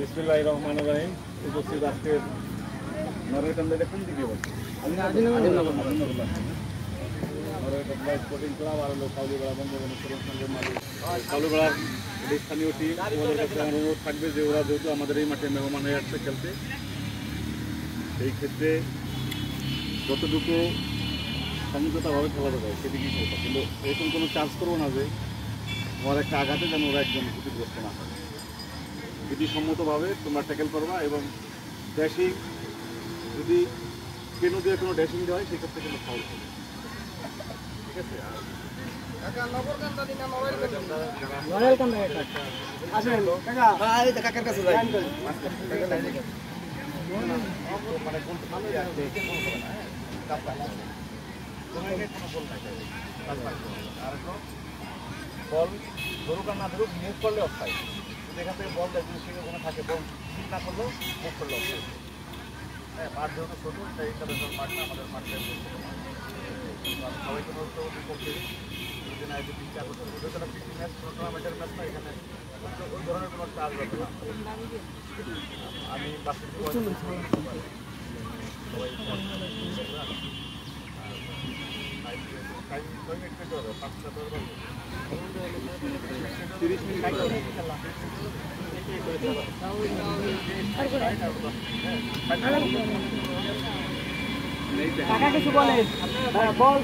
বিসমিল্লাহির রহমানির রহিম। উপস্থিত আজকের নরওয়েটানদের কোন দিকে বলছে স্পোর্টিং ক্লাব আর কাউলিপাড়া বঙ্গবন্ধু তরুণ সংঘের মালিক কাউলিপাড়ার স্থানীয় টিম ওদের কাছে আমার অনুরোধ থাকবে যে ওরা যেহেতু আমাদের এই মাঠে মেহমান হয়ে আসছে খেলতে, এই ক্ষেত্রে যতটুকু সমঝোতাভাবে খেলা যায় সেদিকেই খেলতে, কিন্তু এরকম কোনো চান্স করবো না যে আমার একটা আঘাতে যেন ওরা একজন ক্ষতিগ্রস্ত না হয়। বিধিসম্মতভাবে তোমরা ট্যাকেল করবা এবং ড্যাশিং যদি কেন দিয়ে কোনো ড্যাশিং দেওয়া হয় সেক্ষেত্রে কিন্তু ফাউল হবে, ঠিক আছে? বল ধরুক আর না ধরুক মুভ করলে অফসাইড, যেখান থেকে বল দেয় যদি সেখানে থাকে বল ঠিক না করলেও মুভ করলে অফসাইড। হ্যাঁ, মাঠ যেহেতু ছোটো তাই ইন্টারন্যাশনাল মাঠ না, আমাদের মাঠটা সবাইকে অনুরোধ করবো বিপক্ষে যদি না এসে 3-4 বছর যেটা প্রীতি ম্যাচ কোনো টুর্নামেন্টের ম্যাচ না, এখানে ওই ধরনের কোনো চার্জ হবে না। আমি বাস্কেট কিছু বলেন বল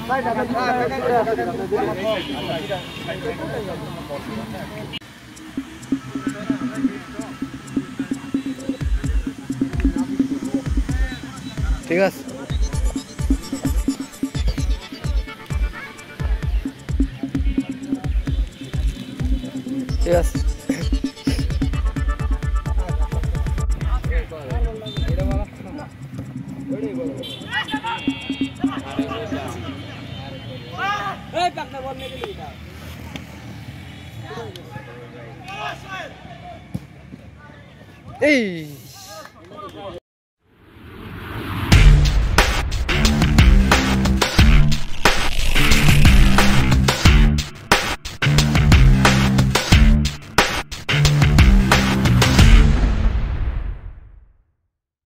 ঠিক আছে। ঠিক আছে। এই